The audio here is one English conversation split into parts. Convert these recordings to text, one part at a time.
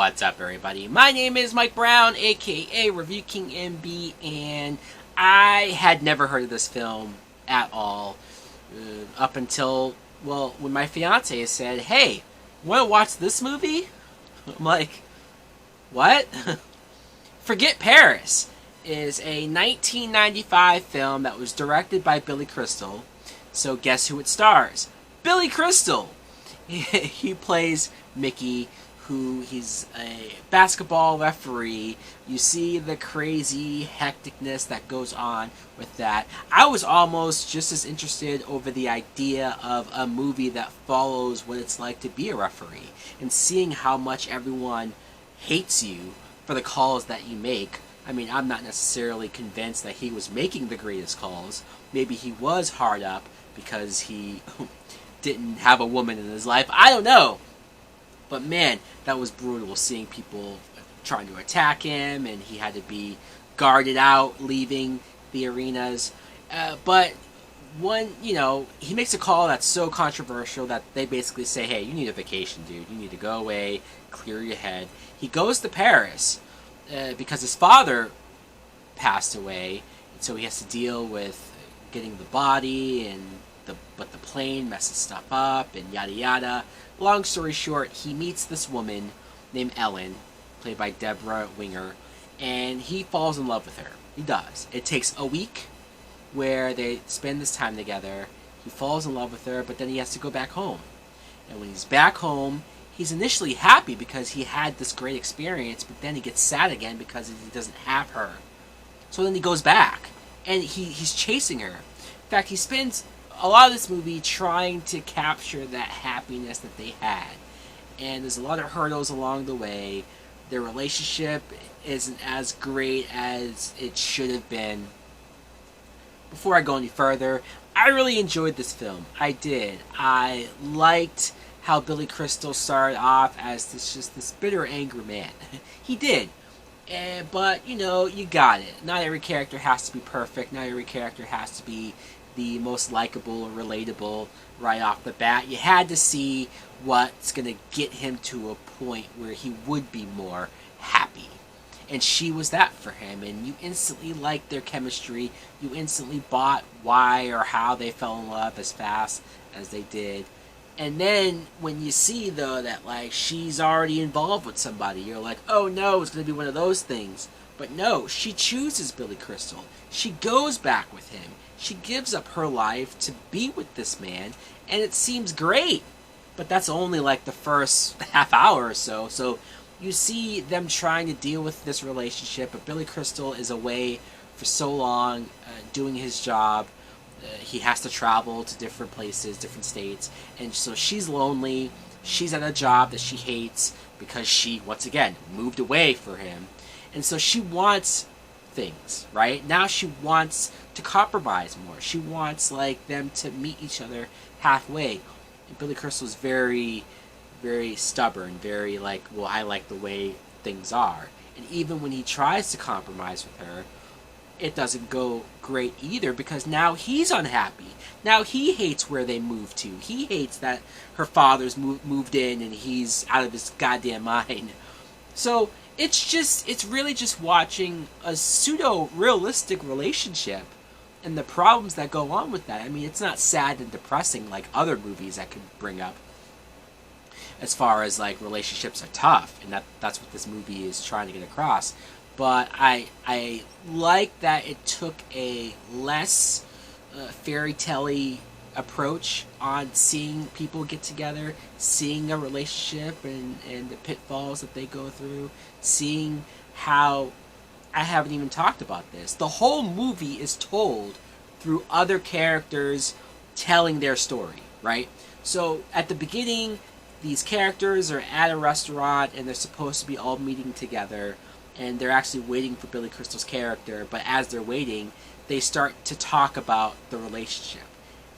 What's up, everybody? My name is Mike Brown, aka Review King MB, and I had never heard of this film at all up until, well, when my fiance said, "Hey, want to watch this movie?" I'm like, "What?" Forget Paris is a 1995 film that was directed by Billy Crystal. So guess who it stars? Billy Crystal! He plays Mickey, he's a basketball referee. You see the crazy hecticness that goes on with that. I was almost just as interested over the idea of a movie that follows what it's like to be a referee and seeing how much everyone hates you for the calls that you make. I mean, I'm not necessarily convinced that he was making the greatest calls. Maybe he was hard up because he didn't have a woman in his life. I don't know. But man, that was brutal, seeing people trying to attack him, and he had to be guarded out, leaving the arenas. But he makes a call that's so controversial that they basically say, "Hey, you need a vacation, dude. You need to go away, clear your head." He goes to Paris because his father passed away, and so he has to deal with getting the body, but the plane messes stuff up, and yada yada. Long story short, he meets this woman named Ellen, played by Deborah Winger, and he falls in love with her. He does. It takes a week where they spend this time together. He falls in love with her, but then he has to go back home. And when he's back home, he's initially happy because he had this great experience, but then he gets sad again because he doesn't have her. So then he goes back, and he's chasing her. In fact, he spends a lot of this movie trying to capture that happiness that they had. And there's a lot of hurdles along the way. Their relationship isn't as great as it should have been. Before I go any further, I really enjoyed this film. I did. I liked how Billy Crystal started off as this bitter, angry man. He did. But, you got it. Not every character has to be perfect. Not every character has to be the most likable or relatable right off the bat. You had to see what's going to get him to a point where he would be more happy. And she was that for him. And you instantly liked their chemistry. You instantly bought why or how they fell in love as fast as they did. And then when you see, though, that she's already involved with somebody, you're like, oh no, it's going to be one of those things. But no, she chooses Billy Crystal. She goes back with him. She gives up her life to be with this man, and it seems great. But that's only the first half hour or so. So you see them trying to deal with this relationship, but Billy Crystal is away for so long doing his job. He has to travel to different places, different states, and so she's lonely. She's at a job that she hates because she, once again, moved away for him. And so she wants things, right? Now she wants to compromise more. She wants them to meet each other halfway. And Billy Crystal is very, very stubborn, very well, I like the way things are. And even when he tries to compromise with her, it doesn't go great either because now he's unhappy. Now he hates where they moved to. He hates that her father's moved in and he's out of his goddamn mind. So it's really just watching a pseudo-realistic relationship and the problems that go on with that. I mean, it's not sad and depressing like other movies I could bring up as far as relationships are tough, and that's what this movie is trying to get across. But I like that it took a less fairy tale-y approach on seeing people get together, seeing a relationship and the pitfalls that they go through, seeing how, I haven't even talked about this, the whole movie is told through other characters telling their story, right? So at the beginning, these characters are at a restaurant and they're supposed to be all meeting together, and they're actually waiting for Billy Crystal's character, but as they're waiting, they start to talk about the relationship.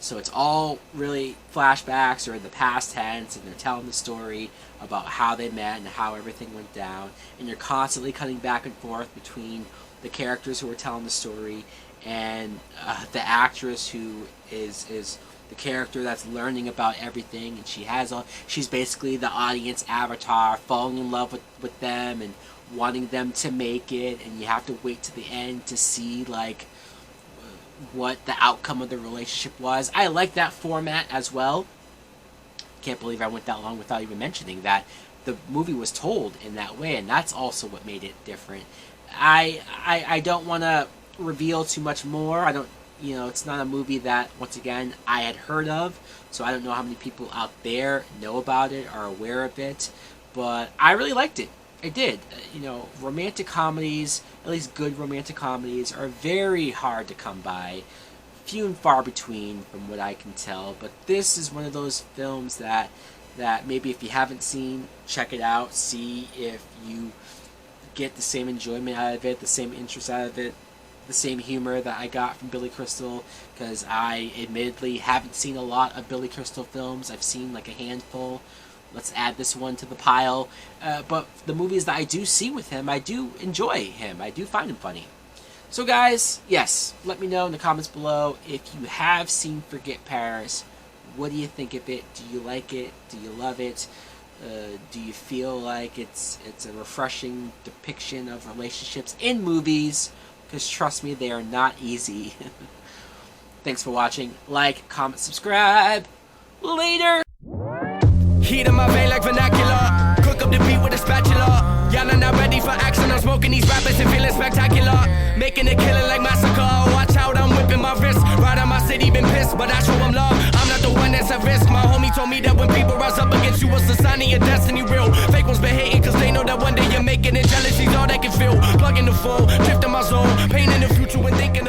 So it's all really flashbacks or in the past tense, and they're telling the story about how they met and how everything went down, and you're constantly cutting back and forth between the characters who are telling the story and the actress who is the character that's learning about everything, and she's basically the audience avatar, falling in love with them and wanting them to make it, and you have to wait to the end to see like what the outcome of the relationship was. I like that format as well. Can't believe I went that long without even mentioning that the movie was told in that way, and that's also what made it different. I don't want to reveal too much more. I don't, it's not a movie that, once again, I had heard of, so I don't know how many people out there know about it, are aware of it, but I really liked it. I did. Romantic comedies, at least good romantic comedies, are very hard to come by. Few and far between from what I can tell, but this is one of those films that maybe if you haven't seen, check it out, see if you get the same enjoyment out of it, the same interest out of it, the same humor that I got from Billy Crystal, because I admittedly haven't seen a lot of Billy Crystal films. I've seen like a handful. Let's add this one to the pile. But the movies that I do see with him, I do enjoy him. I do find him funny. So guys, yes, let me know in the comments below if you have seen Forget Paris. What do you think of it? Do you like it? Do you love it? Do you feel like it's a refreshing depiction of relationships in movies? Because trust me, they are not easy. Thanks for watching. Like, comment, subscribe. Later! Heat in my vein like vernacular. Cook up the beat with a spatula. Y'all are not ready for action. I'm smoking these rappers and feeling spectacular. Making a killing like massacre. Watch out, I'm whipping my wrist. Right on my city, been pissed, but I show them love. I'm not the one that's at risk. My homie told me that when people rise up against you, it's a sign of your destiny real. Fake ones been hating cause they know that one day you're making it. Jealousy's all they can feel. Plugging the phone, drifting my zone. Pain in the future when thinking